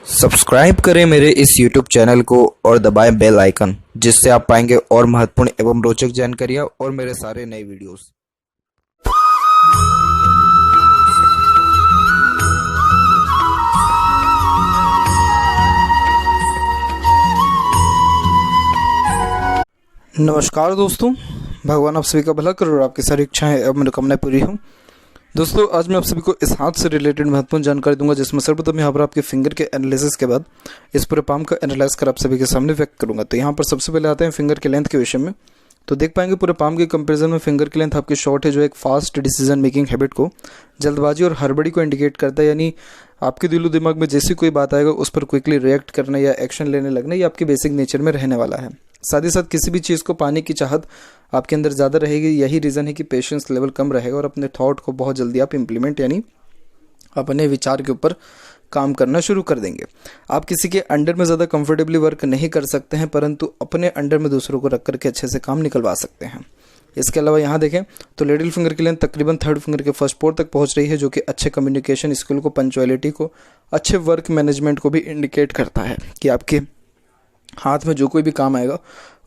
Subscribe करें मेरे इस YouTube चैनल को और दबाएं बेल आइकन, जिससे आप पाएंगे और महत्वपूर्ण एवं रोचक जानकारियां और मेरे सारे नए वीडियोस। नमस्कार दोस्तों, भगवान आप सभी का भला करे और आपकी सारी इच्छाएं एवं मनोकामनाएं पूरी हों। दोस्तों, आज मैं आप सभी को इस हाथ से रिलेटेड महत्वपूर्ण जानकारी दूंगा, जिसमें सर्वप्रथम यहाँ पर आपके फिंगर के एनालिसिस के बाद इस पूरे पाम का एनालाइज कर आप सभी के सामने व्यक्त करूंगा। तो यहाँ पर सबसे पहले आते हैं फिंगर के लेंथ के विषय में। तो देख पाएंगे पूरे पाम के कंपैरिजन में फिंगर की लेंथ आपकी शॉर्ट है, जो एक फास्ट डिसीजन मेकिंग हैबिट को, जल्दबाजी और हड़बड़ी को इंडिकेट करता है। यानी आपके दिलो दिमाग में जैसी कोई बात आएगा उस पर क्विकली रिएक्ट करना या एक्शन लेने लगना, ये आपके बेसिक नेचर में रहने वाला है। साथ ही साथ किसी भी चीज़ को पाने की चाहत आपके अंदर ज़्यादा रहेगी। यही रीज़न है कि पेशेंस लेवल कम रहेगा और अपने थॉट को बहुत जल्दी आप इम्प्लीमेंट यानी अपने विचार के ऊपर काम करना शुरू कर देंगे। आप किसी के अंडर में ज़्यादा कंफर्टेबली वर्क नहीं कर सकते हैं, परंतु अपने अंडर में दूसरों को रख करके अच्छे से काम निकलवा सकते हैं। इसके अलावा यहाँ देखें तो लिटिल फिंगर की लेंथ तकरीबन थर्ड फिंगर के फर्स्ट पोर तक पहुँच रही है, जो कि अच्छे कम्युनिकेशन स्किल को, पंचुअलिटी को, अच्छे वर्क मैनेजमेंट को भी इंडिकेट करता है कि आपके हाथ में जो कोई भी काम आएगा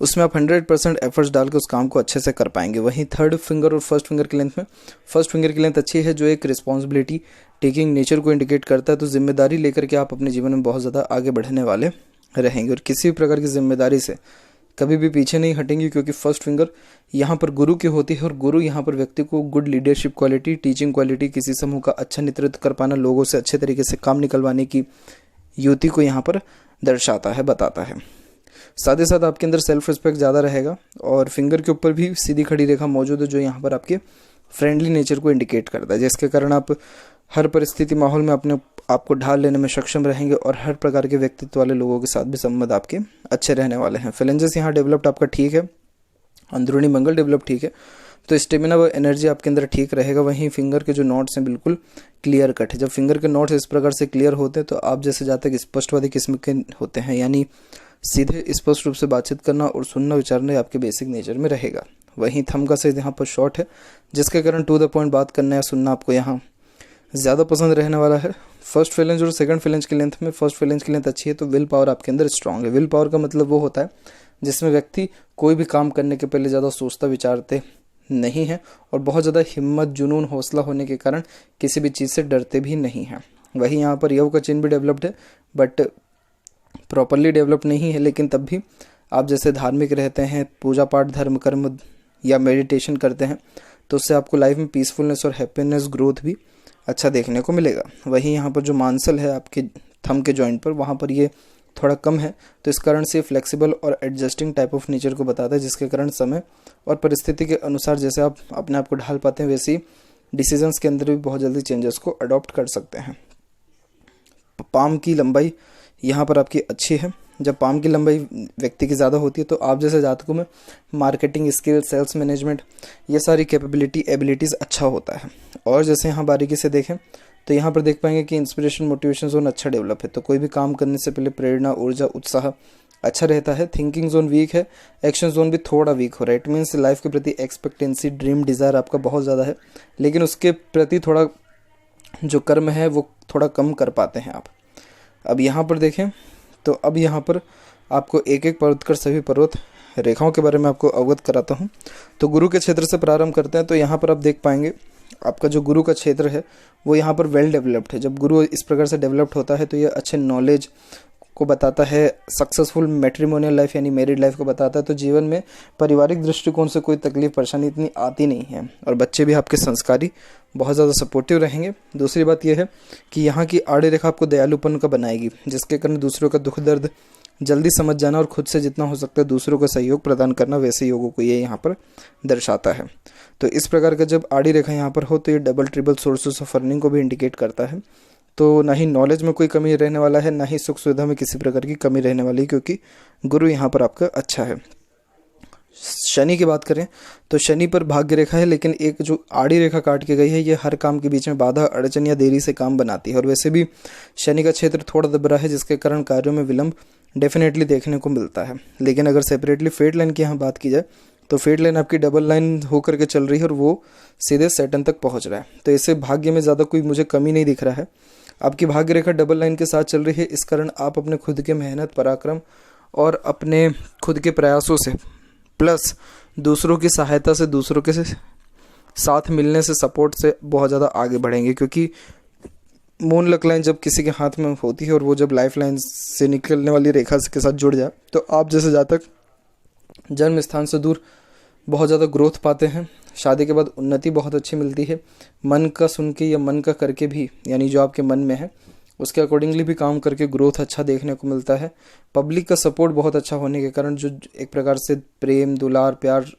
उसमें आप 100% एफर्ट्स डाल के उस काम को अच्छे से कर पाएंगे। वहीं थर्ड फिंगर और फर्स्ट फिंगर की लेंथ में फर्स्ट फिंगर की लेंथ अच्छी है, जो एक रिस्पॉन्सिबिलिटी टेकिंग नेचर को इंडिकेट करता है। तो जिम्मेदारी लेकर के आप अपने जीवन में बहुत ज़्यादा आगे बढ़ने वाले रहेंगे और किसी भी प्रकार की जिम्मेदारी से कभी भी पीछे नहीं हटेंगे, क्योंकि फर्स्ट फिंगर यहाँ पर गुरु की होती है और गुरु यहाँ पर व्यक्ति को good leadership quality, teaching quality, किसी समूह का अच्छा नेतृत्व कर पाना, लोगों से अच्छे तरीके से काम निकलवाने की युति को यहाँ पर दर्शाता है, बताता है। साथ ही साथ आपके अंदर सेल्फ रिस्पेक्ट ज़्यादा रहेगा और फिंगर के ऊपर भी सीधी खड़ी रेखा मौजूद है, जो यहाँ पर आपके फ्रेंडली नेचर को इंडिकेट करता है, जिसके कारण आप हर परिस्थिति माहौल में अपने आपको ढाल लेने में सक्षम रहेंगे और हर प्रकार के व्यक्तित्व वाले लोगों के साथ भी संबंध आपके अच्छे रहने वाले हैं। फिलेंजेस यहाँ डेवलप्ड आपका ठीक है, अंदरूनी मंगल डेवलप ठीक है, तो स्टेमिना व एनर्जी आपके अंदर ठीक रहेगा। वहीं फिंगर के जो नोट्स हैं बिल्कुल क्लियर कट है। जब फिंगर के नोट्स इस प्रकार से क्लियर होते हैं तो आप जैसे जातक स्पष्टवादी किस्म के होते हैं, यानी सीधे स्पष्ट रूप से बातचीत करना और सुनना विचारना आपके बेसिक नेचर में रहेगा। वहीं थंब का साइज यहाँ पर शॉर्ट है, जिसके कारण टू द पॉइंट बात करना या सुनना आपको यहाँ ज़्यादा पसंद रहने वाला है। फर्स्ट फिलेंज और सेकंड फिलेंज की लेंथ में फर्स्ट फिलेंज की लेंथ अच्छी है, तो विल पावर आपके अंदर स्ट्रांग है। विल पावर का मतलब वो होता है जिसमें व्यक्ति कोई भी काम करने के पहले ज़्यादा सोचता विचारते नहीं है और बहुत ज़्यादा हिम्मत, जुनून, हौसला होने के कारण किसी भी चीज़ से डरते भी नहीं हैं। वहीं यहाँ पर यव का चिन्ह भी डेवलप्ड है, बट प्रॉपरली डेवलप नहीं है, लेकिन तब भी आप जैसे धार्मिक रहते हैं, पूजा पाठ, धर्म कर्म या मेडिटेशन करते हैं, तो उससे आपको लाइफ में पीसफुलनेस और हैप्पीनेस, ग्रोथ भी अच्छा देखने को मिलेगा। वहीं यहाँ पर जो मांसल है आपके थंब के जॉइंट पर, वहाँ पर ये थोड़ा कम है, तो इस कारण से फ्लेक्सिबल और एडजस्टिंग टाइप ऑफ नेचर को बताता है, जिसके कारण समय और परिस्थिति के अनुसार जैसे आप अपने आप को ढाल पाते हैं, वैसे ही डिसीजंस के अंदर भी बहुत जल्दी चेंजेस को अडॉप्ट कर सकते हैं। पाम की लंबाई यहाँ पर आपकी अच्छी है। जब पाम की लंबाई व्यक्ति की ज़्यादा होती है तो आप जैसे जातकों में मार्केटिंग स्किल, सेल्स मैनेजमेंट, ये सारी कैपेबिलिटी, एबिलिटीज़ अच्छा होता है। और जैसे यहाँ बारीकी से देखें तो यहाँ पर देख पाएंगे कि इंस्पिरेशन, मोटिवेशन जोन अच्छा डेवलप है, तो कोई भी काम करने से पहले प्रेरणा, ऊर्जा, उत्साह अच्छा रहता है। थिंकिंग जोन वीक है, एक्शन जोन भी थोड़ा वीक हो रहा है। इट मीन्स लाइफ के प्रति एक्सपेक्टेंसी, ड्रीम, डिज़ायर आपका बहुत ज़्यादा है, लेकिन उसके प्रति थोड़ा जो कर्म है वो थोड़ा कम कर पाते हैं आप। अब यहाँ पर देखें तो अब यहाँ पर आपको एक एक पर्वत कर सभी पर्वत रेखाओं के बारे में आपको अवगत कराता हूँ। तो गुरु के क्षेत्र से प्रारंभ करते हैं। तो यहाँ पर आप देख पाएंगे आपका जो गुरु का क्षेत्र है वो यहाँ पर वेल डेवलप्ड है। जब गुरु इस प्रकार से डेवलप्ड होता है तो ये अच्छे नॉलेज को बताता है, सक्सेसफुल मैट्रिमोनियल लाइफ यानी मैरिड लाइफ को बताता है। तो जीवन में पारिवारिक दृष्टिकोण से कोई तकलीफ, परेशानी इतनी आती नहीं है और बच्चे भी आपके संस्कारी, बहुत ज़्यादा सपोर्टिव रहेंगे। दूसरी बात यह है कि यहाँ की आड़ी रेखा आपको दयालुपन का बनाएगी, जिसके कारण दूसरों का दुख दर्द जल्दी समझ जाना और खुद से जितना हो सकता है दूसरों को सहयोग प्रदान करना, वैसे योगों को ये यहाँ पर दर्शाता है। तो इस प्रकार का जब आड़ी रेखा यहाँ पर हो तो ये double triple sources of earning को भी इंडिकेट करता है। तो ना ही नॉलेज में कोई कमी रहने वाला है, ना ही सुख सुविधा में किसी प्रकार की कमी रहने वाली है, क्योंकि गुरु यहाँ पर आपका अच्छा है। शनि की बात करें तो शनि पर भाग्य रेखा है, लेकिन एक जो आड़ी रेखा काट के गई है ये हर काम के बीच में बाधा, अड़चन या देरी से काम बनाती है। और वैसे भी शनि का क्षेत्र थोड़ा दबरा है, जिसके कारण कार्यों में विलंब डेफिनेटली देखने को मिलता है। लेकिन अगर सेपरेटली फेट लाइन की यहाँ बात की जाए तो फेट लाइन आपकी डबल लाइन होकर के चल रही है और वो सीधे सैटर्न तक पहुँच रहा है। तो ऐसे भाग्य में ज़्यादा कोई मुझे कमी नहीं दिख रहा है। आपकी भाग्य रेखा डबल लाइन के साथ चल रही है। इस कारण आप अपने खुद के मेहनत, पराक्रम और अपने खुद के प्रयासों से प्लस दूसरों की सहायता से, दूसरों के साथ मिलने से, सपोर्ट से बहुत ज़्यादा आगे बढ़ेंगे। क्योंकि मून लक लाइन जब किसी के हाथ में होती है और वो जब लाइफ लाइन से निकलने वाली रेखा के साथ जुड़ जाए तो आप जैसे जातक जन्म स्थान से दूर बहुत ज़्यादा ग्रोथ पाते हैं। शादी के बाद उन्नति बहुत अच्छी मिलती है। मन का सुन के या मन का करके भी, यानी जो आपके मन में है उसके अकॉर्डिंगली भी काम करके ग्रोथ अच्छा देखने को मिलता है। पब्लिक का सपोर्ट बहुत अच्छा होने के कारण जो एक प्रकार से प्रेम, दुलार, प्यार,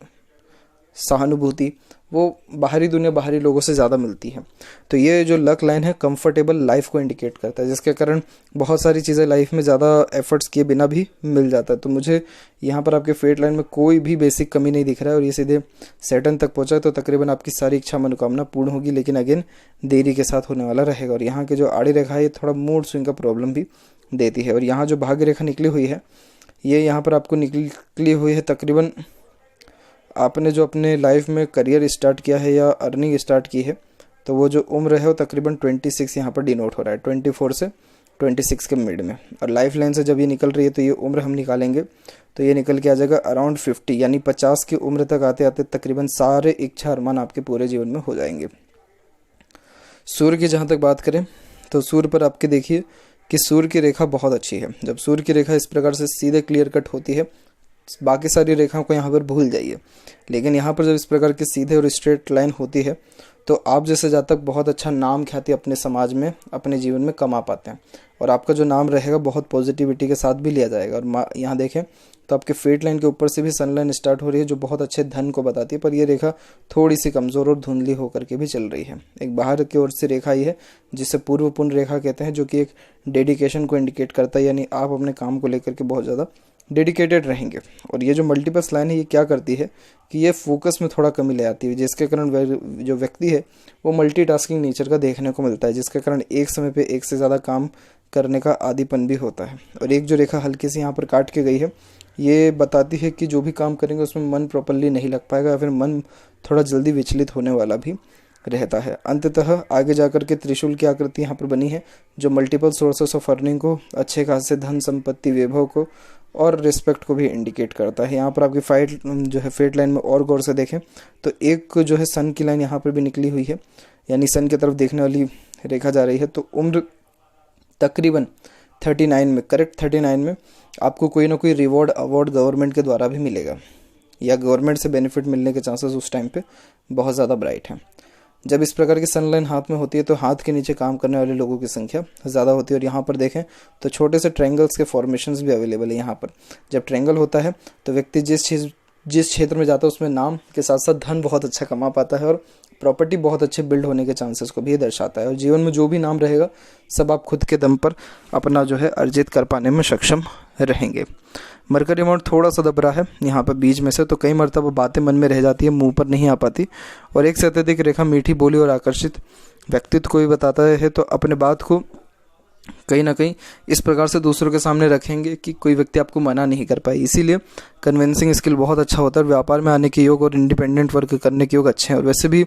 सहानुभूति वो बाहरी दुनिया, बाहरी लोगों से ज़्यादा मिलती है। तो ये जो लक लाइन है कंफर्टेबल लाइफ को इंडिकेट करता है, जिसके कारण बहुत सारी चीज़ें लाइफ में ज़्यादा एफर्ट्स किए बिना भी मिल जाता है। तो मुझे यहाँ पर आपके फेट लाइन में कोई भी बेसिक कमी नहीं दिख रहा है और ये सीधे सैटर्न तक पहुँचा है। तो तकरीबन आपकी सारी इच्छा मनोकामना पूर्ण होगी, लेकिन अगेन देरी के साथ होने वाला रहेगा। और यहाँ के जो आड़ी रेखा है ये थोड़ा मूड स्विंग का प्रॉब्लम भी देती है। और यहाँ जो भाग्य रेखा निकली हुई है ये यहाँ पर आपको निकली हुई है तकरीबन आपने जो अपने लाइफ में करियर स्टार्ट किया है या अर्निंग स्टार्ट की है, तो वो जो उम्र है वो तकरीबन 26 यहाँ पर डिनोट हो रहा है, 24 से 26 के मिड में। और लाइफ लाइन से जब ये निकल रही है तो ये उम्र हम निकालेंगे तो ये निकल के आ जाएगा अराउंड 50, यानी 50 की उम्र तक आते आते तकरीबन सारे इच्छा अरमान आपके पूरे जीवन में हो जाएंगे। सूर्य की जहाँ तक बात करें तो सूर्य पर आपके देखिए कि सूर्य की रेखा बहुत अच्छी है। जब सूर्य की रेखा इस प्रकार से सीधे क्लियर कट होती है, बाकी सारी रेखाओं को यहाँ पर भूल जाइए, लेकिन यहाँ पर जब इस प्रकार की सीधे और स्ट्रेट लाइन होती है तो आप जैसे जातक बहुत अच्छा नाम ख्याति अपने समाज में, अपने जीवन में कमा पाते हैं। और आपका जो नाम रहेगा बहुत पॉजिटिविटी के साथ भी लिया जाएगा। और यहाँ देखें तो आपके फेट लाइन के ऊपर से भी सन लाइन स्टार्ट हो रही है जो बहुत अच्छे धन को बताती है, पर ये रेखा थोड़ी सी कमज़ोर और धुंधली होकर के भी चल रही है। एक बाहर की ओर से रेखा ही है जिसे पूर्व पुण्य रेखा कहते हैं, जो कि एक डेडिकेशन को इंडिकेट करता है, यानी आप अपने काम को लेकर के बहुत ज़्यादा डेडिकेटेड रहेंगे। और ये जो मल्टीपल्स लाइन है ये क्या करती है कि ये फोकस में थोड़ा कमी ले आती है, जिसके कारण जो व्यक्ति है वो मल्टीटास्किंग नेचर का देखने को मिलता है, जिसके कारण एक समय पे एक से ज़्यादा काम करने का आदीपन भी होता है। और एक जो रेखा हल्की सी यहाँ पर काट के गई है ये बताती है कि जो भी काम करेंगे उसमें मन प्रॉपरली नहीं लग पाएगा या फिर मन थोड़ा जल्दी विचलित होने वाला भी रहता है। अंततः आगे जाकर के त्रिशूल की आकृति यहाँ पर बनी है जो मल्टीपल सोर्सेस ऑफ अर्निंग को, अच्छे खासे धन संपत्ति, वैभव को और रिस्पेक्ट को भी इंडिकेट करता है। यहाँ पर आपकी फाइट जो है फेट लाइन में और गौर से देखें तो एक जो है सन की लाइन यहाँ पर भी निकली हुई है, यानी सन की तरफ देखने वाली रेखा जा रही है। तो उम्र तकरीबन 39 में, करेक्ट 39 में आपको कोई ना कोई रिवॉर्ड, अवार्ड गवर्नमेंट के द्वारा भी मिलेगा या गवर्नमेंट से बेनिफिट मिलने के चांसेस उस टाइम पे बहुत ज़्यादा ब्राइट हैं। जब इस प्रकार की सनलाइन हाथ में होती है तो हाथ के नीचे काम करने वाले लोगों की संख्या ज़्यादा होती है। और यहाँ पर देखें तो छोटे से ट्रायंगल्स के फॉर्मेशंस भी अवेलेबल है। यहाँ पर जब ट्रायंगल होता है तो व्यक्ति जिस क्षेत्र में जाता है उसमें नाम के साथ साथ धन बहुत अच्छा कमा पाता है और प्रॉपर्टी बहुत अच्छे बिल्ड होने के चांसेस को भी दर्शाता है। और जीवन में जो भी नाम रहेगा सब आप खुद के दम पर अपना जो है अर्जित कर पाने में सक्षम रहेंगे। मरकरी अमाउंट थोड़ा सा दब रहा है यहाँ पर बीच में से, तो कई मरतबा बातें मन में रह जाती है, मुंह पर नहीं आ पाती। और एक से अत्यधिक रेखा मीठी बोली और आकर्षित व्यक्तित्व को भी बताता है, तो अपने बात को कहीं ना कहीं इस प्रकार से दूसरों के सामने रखेंगे कि कोई व्यक्ति आपको मना नहीं कर पाए। इसीलिए कन्विंसिंग स्किल बहुत अच्छा होता है। व्यापार में आने के योग और इंडिपेंडेंट वर्क करने के योग अच्छे हैं। और वैसे भी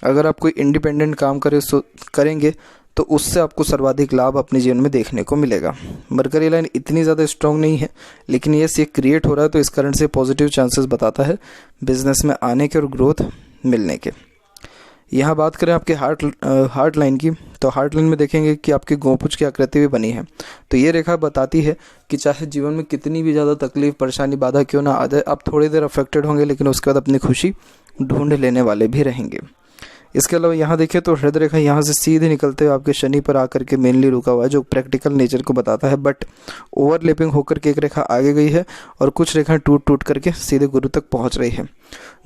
अगर आप कोई इंडिपेंडेंट काम करेंगे तो उससे आपको सर्वाधिक लाभ अपने जीवन में देखने को मिलेगा। मरकरी लाइन इतनी ज़्यादा स्ट्रॉन्ग नहीं है, लेकिन ये क्रिएट हो रहा है तो इस कारण से पॉजिटिव चांसेस बताता है बिजनेस में आने के और ग्रोथ मिलने के। यहाँ बात करें आपके हार्ट लाइन की, तो हार्ट लाइन में देखेंगे कि आपकी गोपुच की आकृति भी बनी है। तो ये रेखा बताती है कि चाहे जीवन में कितनी भी ज़्यादा तकलीफ, परेशानी, बाधा क्यों ना आ जाए, आप थोड़ी देर अफेक्टेड होंगे लेकिन उसके बाद अपनी खुशी ढूंढ लेने वाले भी रहेंगे। इसके अलावा यहाँ देखें तो हृदय रेखा यहाँ से सीधे निकलते हुए आपके शनि पर आकर के मेनली रुका हुआ है, जो प्रैक्टिकल नेचर को बताता है। बट ओवरलैपिंग होकर के एक रेखा आगे गई है और कुछ रेखाएं टूट करके सीधे गुरु तक पहुँच रही है।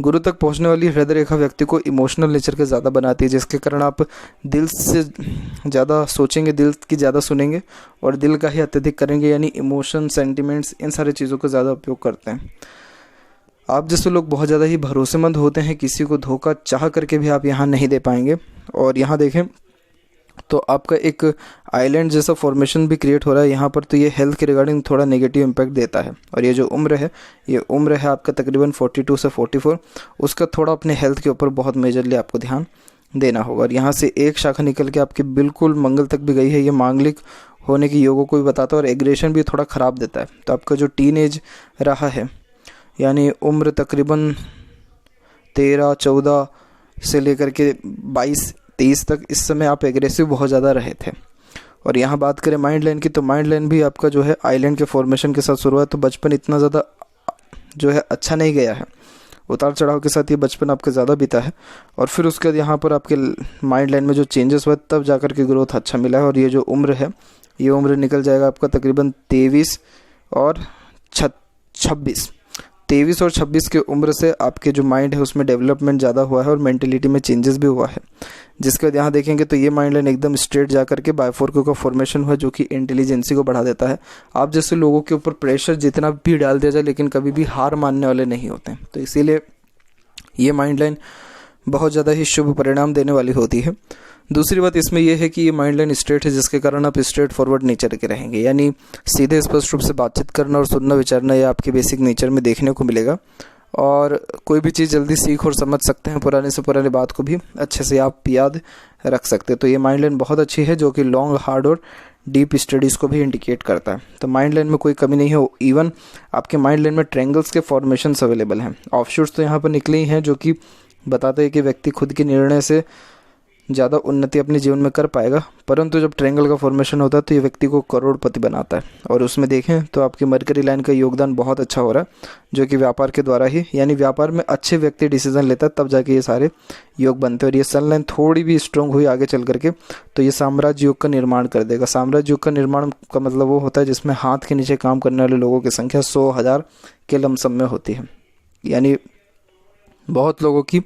गुरु तक पहुँचने वाली हृदय रेखा व्यक्ति को इमोशनल नेचर के ज़्यादा बनाती है, जिसके कारण आप दिल से ज़्यादा सोचेंगे, दिल की ज़्यादा सुनेंगे और दिल का ही अत्यधिक करेंगे, यानी इमोशन, सेंटिमेंट्स, इन सारी चीज़ों का ज़्यादा उपयोग करते हैं। आप जैसे लोग बहुत ज़्यादा ही भरोसेमंद होते हैं, किसी को धोखा चाह करके भी आप यहाँ नहीं दे पाएंगे। और यहाँ देखें तो आपका एक आइलैंड जैसा फॉर्मेशन भी क्रिएट हो रहा है यहाँ पर, तो ये हेल्थ के रिगार्डिंग थोड़ा नेगेटिव इम्पैक्ट देता है। और ये जो उम्र है, ये उम्र है आपका तकरीबन 42 से 44, उसका थोड़ा अपने हेल्थ के ऊपर बहुत मेजरली आपको ध्यान देना होगा। और यहाँ से एक शाखा निकल के आपके बिल्कुल मंगल तक भी गई है। ये मांगलिक होने की योगों को भी बताता है और एग्रेशन भी थोड़ा ख़राब देता है। तो आपका जो टीन एज रहा है, यानी उम्र तकरीबन 13-14 से लेकर के 22-23 तक, इस समय आप एग्रेसिव बहुत ज़्यादा रहे थे। और यहाँ बात करें माइंड लाइन की, तो माइंड लाइन भी आपका जो है आइलैंड के फॉर्मेशन के साथ शुरू हुआ है। तो बचपन इतना ज़्यादा जो है अच्छा नहीं गया है, उतार चढ़ाव के साथ ये बचपन आपका ज़्यादा बीता है। और फिर उसके बाद यहाँ पर आपके माइंड लाइन में जो चेंजेस हुआ तब जाकर के ग्रोथ अच्छा मिला है। और ये जो उम्र है, ये उम्र निकल जाएगा आपका तकरीबन 23 और 26। 23 और 26 की उम्र से आपके जो माइंड है उसमें डेवलपमेंट ज़्यादा हुआ है और मेंटेलिटी में चेंजेस भी हुआ है। जिसके बाद यहाँ देखेंगे तो ये माइंड लाइन एकदम स्ट्रेट जा करके बायफोर्को का फॉर्मेशन हुआ, जो कि इंटेलिजेंसी को बढ़ा देता है। आप जैसे लोगों के ऊपर प्रेशर जितना भी डाल दिया जाए, लेकिन कभी भी हार मानने वाले नहीं होते हैं। तो इसीलिए ये माइंड लाइन बहुत ज़्यादा ही शुभ परिणाम देने वाली होती है। दूसरी बात इसमें यह है कि ये माइंड लाइन स्ट्रेट है, जिसके कारण आप स्ट्रेट फॉरवर्ड नेचर के रहेंगे, यानी सीधे स्पष्ट रूप से बातचीत करना और सुनना विचारना, ये आपके बेसिक नेचर में देखने को मिलेगा। और कोई भी चीज़ जल्दी सीख और समझ सकते हैं, पुराने से पुराने बात को भी अच्छे से आप याद रख सकते हैं। तो ये माइंड लाइन बहुत अच्छी है, जो कि लॉन्ग, हार्ड और डीप स्टडीज़ को भी इंडिकेट करता है। तो माइंड लाइन में कोई कमी नहीं है। इवन आपके माइंड लाइन में ट्रायंगल्स के फॉर्मेशंस अवेलेबल हैं। ऑफशूट्स तो यहाँ पर निकले ही हैं, जो कि बताते हैं कि व्यक्ति खुद के निर्णय से ज़्यादा उन्नति अपने जीवन में कर पाएगा। परंतु जब ट्रायंगल का फॉर्मेशन होता है तो ये व्यक्ति को करोड़पति बनाता है। और उसमें देखें तो आपकी मरकरी लाइन का योगदान बहुत अच्छा हो रहा है, जो कि व्यापार के द्वारा ही, यानी व्यापार में अच्छे व्यक्ति डिसीजन लेता है, तब जाके ये सारे योग बनते हैं। और ये सन लाइन थोड़ी भी स्ट्रॉन्ग हुई आगे चल करके तो ये साम्राज्य योग का निर्माण कर देगा। साम्राज्य योग का निर्माण का मतलब वो होता है जिसमें हाथ के नीचे काम करने वाले लोगों की संख्या 100,000 के लमसम में होती है, यानी बहुत लोगों की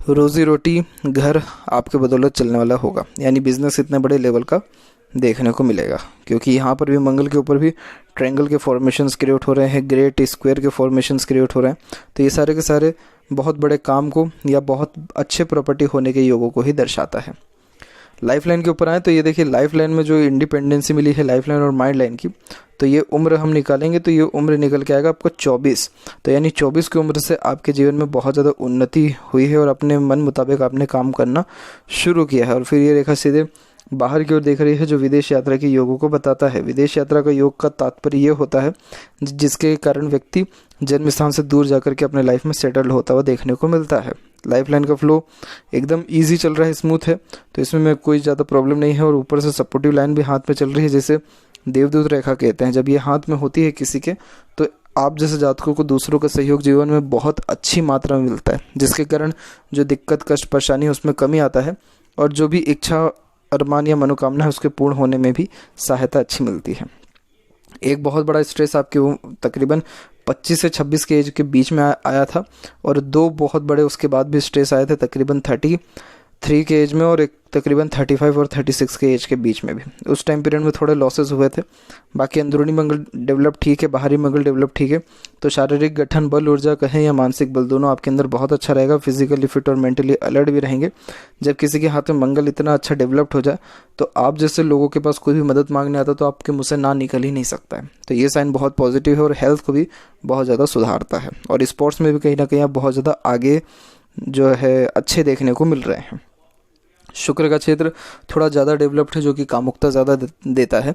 रोजी रोटी, घर आपके बदौलत चलने वाला होगा, यानी बिजनेस इतने बड़े लेवल का देखने को मिलेगा। क्योंकि यहाँ पर भी मंगल के ऊपर भी ट्रायंगल के फॉर्मेशंस क्रिएट हो रहे हैं, ग्रेट स्क्वायर के फॉर्मेशंस क्रिएट हो रहे हैं। तो ये सारे के सारे बहुत बड़े काम को या बहुत अच्छे प्रॉपर्टी होने के योगों को ही दर्शाता है। लाइफ लाइन के ऊपर आए तो ये देखिए, लाइफ लाइन में जो इंडिपेंडेंसी मिली है लाइफ लाइन और माइंड लाइन की, तो ये उम्र हम निकालेंगे तो ये उम्र निकल के आएगा आपको 24। तो यानी 24 की उम्र से आपके जीवन में बहुत ज़्यादा उन्नति हुई है और अपने मन मुताबिक आपने काम करना शुरू किया है। और फिर ये रेखा सीधे बाहर की ओर देख रही है, जो विदेश यात्रा के योगों को बताता है। विदेश यात्रा का योग का तात्पर्य ये होता है जिसके कारण व्यक्ति जन्म स्थान से दूर जाकर के अपने लाइफ में सेटल होता हुआ देखने को मिलता है। लाइफ लाइन का फ्लो एकदम इजी चल रहा है, स्मूथ है, तो इसमें में कोई ज़्यादा प्रॉब्लम नहीं है। और ऊपर से सपोर्टिव लाइन भी हाथ में चल रही है, जैसे देवदूत रेखा कहते हैं। जब ये हाथ में होती है किसी के, तो आप जैसे जातकों को दूसरों का सहयोग जीवन में बहुत अच्छी मात्रा में मिलता है, जिसके कारण जो दिक्कत, कष्ट, परेशानी है उसमें कमी आता है। और जो भी इच्छा, अरमान या मनोकामना है उसके पूर्ण होने में भी सहायता अच्छी मिलती है। एक बहुत बड़ा स्ट्रेस आपके वो तकरीबन 25 से 26 के एज के बीच में आया था, और दो बहुत बड़े उसके बाद भी स्ट्रेस आए थे तकरीबन 33 के एज में, और एक तकरीबन 35 और 36 के एज के बीच में भी। उस टाइम पीरियड में थोड़े लॉसेस हुए थे। बाकी अंदरूनी मंगल डेवलप ठीक है, बाहरी मंगल डेवलप ठीक है। तो शारीरिक गठन, बल, ऊर्जा कहें या मानसिक बल, दोनों आपके अंदर बहुत अच्छा रहेगा। फिजिकली फिट और मेंटली अलर्ट भी रहेंगे। जब किसी के हाथ में मंगल इतना अच्छा डेवलप्ड हो जाए तो आप जैसे लोगों के पास कोई भी मदद मांगने आता तो आपके मुँह से ना निकल ही नहीं सकता है। तो ये साइन बहुत पॉजिटिव है और हेल्थ को भी बहुत ज़्यादा सुधारता है। और स्पोर्ट्स में भी कहीं ना कहीं आप बहुत ज़्यादा आगे जो है अच्छे देखने को मिल रहे हैं। शुक्र का क्षेत्र थोड़ा ज़्यादा डेवलप्ड है, जो कि कामुकता ज़्यादा देता है,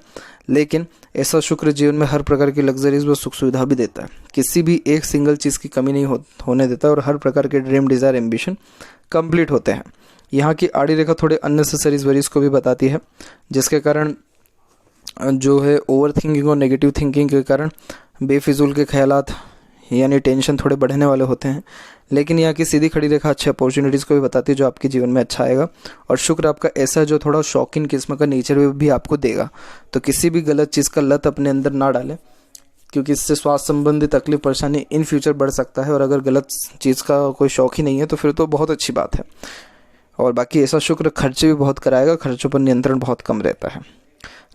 लेकिन ऐसा शुक्र जीवन में हर प्रकार की लग्जरीज व सुख सुविधा भी देता है। किसी भी एक सिंगल चीज़ की कमी नहीं होने देता और हर प्रकार के ड्रीम, डिज़ायर, एम्बिशन कंप्लीट होते हैं। यहाँ की आड़ी रेखा थोड़े अननेसेसरी वरीज को भी बताती है, जिसके कारण जो है ओवर थिंकिंग और नेगेटिव थिंकिंग के कारण बेफिजूल के ख्यालात यानी टेंशन थोड़े बढ़ने वाले होते हैं। लेकिन यहाँ की सीधी खड़ी रेखा अच्छे अपॉर्चुनिटीज़ को भी बताती है, जो आपके जीवन में अच्छा आएगा। और शुक्र आपका ऐसा जो थोड़ा शौकीन किस्म का नेचर भी आपको देगा। तो किसी भी गलत चीज़ का लत अपने अंदर ना डालें, क्योंकि इससे स्वास्थ्य संबंधी तकलीफ, परेशानी इन फ्यूचर बढ़ सकता है। और अगर गलत चीज़ का कोई शौक ही नहीं है तो फिर तो बहुत अच्छी बात है। और बाकी ऐसा शुक्र खर्चे भी बहुत कराएगा, खर्चों पर नियंत्रण बहुत कम रहता है।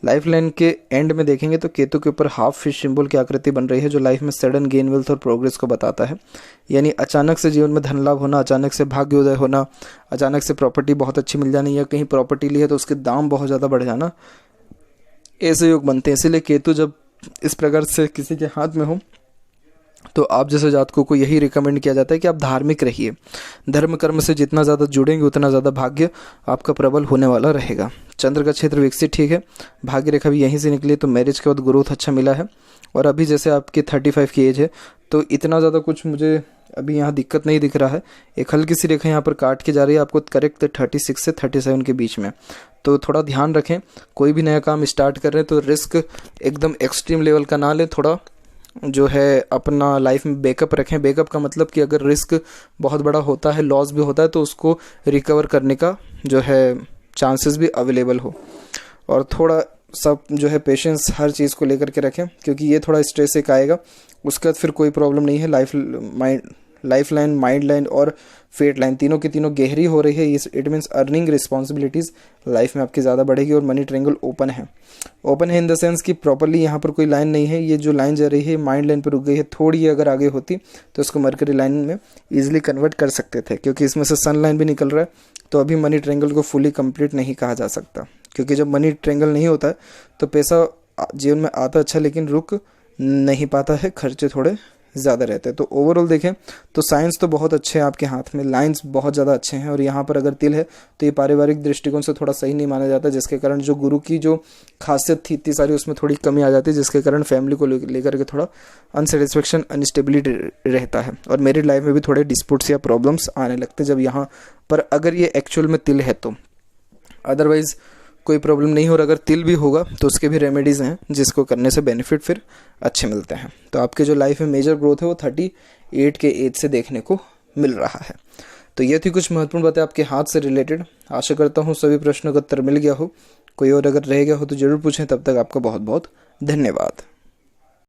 लाइफ लाइन के एंड में देखेंगे तो केतु के ऊपर हाफ फिश सिंबल की आकृति बन रही है, जो लाइफ में सडन गेन, वेल्थ और प्रोग्रेस को बताता है। यानी अचानक से जीवन में धन लाभ होना, अचानक से भाग्योदय होना, अचानक से प्रॉपर्टी बहुत अच्छी मिल जानी, या कहीं प्रॉपर्टी ली है तो उसके दाम बहुत ज़्यादा बढ़ जाना, ऐसे योग बनते हैं। इसीलिए केतु जब इस प्रकार से किसी के हाथ में हो तो आप जैसे जातकों को यही रिकमेंड किया जाता है कि आप धार्मिक रहिए। धर्म कर्म से जितना ज़्यादा जुड़ेंगे उतना ज़्यादा भाग्य आपका प्रबल होने वाला रहेगा। चंद्र का क्षेत्र विकसित ठीक है, भाग्य रेखा भी यहीं से निकली, तो मैरिज के बाद ग्रोथ अच्छा मिला है। और अभी जैसे आपकी 35 की एज है, तो इतना ज़्यादा कुछ मुझे अभी यहाँ दिक्कत नहीं दिख रहा है। एक हल्की सी रेखा यहाँ पर काट के जा रही है आपको करेक्ट 36 से 37 के बीच में। तो थोड़ा ध्यान रखें, कोई भी नया काम स्टार्ट कर रहे हैं तो रिस्क एकदम एक्सट्रीम लेवल का ना लें, थोड़ा जो है अपना लाइफ में बैकअप रखें। बैकअप का मतलब कि अगर रिस्क बहुत बड़ा होता है, लॉस भी होता है, तो उसको रिकवर करने का जो है चांसेस भी अवेलेबल हो। और थोड़ा सब जो है पेशेंस हर चीज़ को लेकर के रखें, क्योंकि ये थोड़ा स्ट्रेस एक आएगा, उसके बाद फिर कोई प्रॉब्लम नहीं है। लाइफ लाइन, माइंड लाइन और फेट लाइन तीनों की तीनों गहरी हो रही है। It means earning responsibilities life में आपकी ज़्यादा बढ़ेगी। और मनी ट्रायंगल ओपन है इन द सेंस कि प्रॉपरली यहाँ पर कोई लाइन नहीं है। ये जो लाइन जा रही है माइंड लाइन पर रुक गई है, थोड़ी अगर आगे होती तो उसको मरकरी लाइन में ईजिली कन्वर्ट कर सकते थे, क्योंकि इसमें से सन लाइन भी निकल रहा है। तो अभी मनी ट्रायंगल को फुली कंप्लीट नहीं कहा जा सकता, क्योंकि जब मनी ट्रायंगल नहीं होता है तो पैसा जीवन में आता अच्छा लेकिन रुक नहीं पाता है, खर्चे थोड़े ज़्यादा रहते हैं। तो ओवरऑल देखें तो साइंस तो बहुत अच्छे हैं आपके हाथ में, लाइंस बहुत ज़्यादा अच्छे हैं। और यहाँ पर अगर तिल है तो ये पारिवारिक दृष्टिकोण से थोड़ा सही नहीं माना जाता, जिसके कारण जो गुरु की जो खासियत थी इतनी सारी उसमें थोड़ी कमी आ जाती है, जिसके कारण फैमिली को लेकर के थोड़ा अनसेटिस्फेक्शन, अनस्टेबिलिटी रहता है। और मेरी लाइफ में भी थोड़े डिस्प्यूट्स या प्रॉब्लम्स आने लगते जब यहाँ पर अगर ये एक्चुअल में तिल है तो। अदरवाइज़ कोई प्रॉब्लम नहीं हो। और अगर तिल भी होगा तो उसके भी रेमेडीज़ हैं जिसको करने से बेनिफिट फिर अच्छे मिलते हैं। तो आपके जो लाइफ में मेजर ग्रोथ है वो 38 के एज से देखने को मिल रहा है। तो ये थी कुछ महत्वपूर्ण बातें आपके हाथ से रिलेटेड। आशा करता हूँ सभी प्रश्नों का उत्तर मिल गया हो। कोई और अगर रह गया हो तो ज़रूर पूछें। तब तक आपका बहुत बहुत धन्यवाद।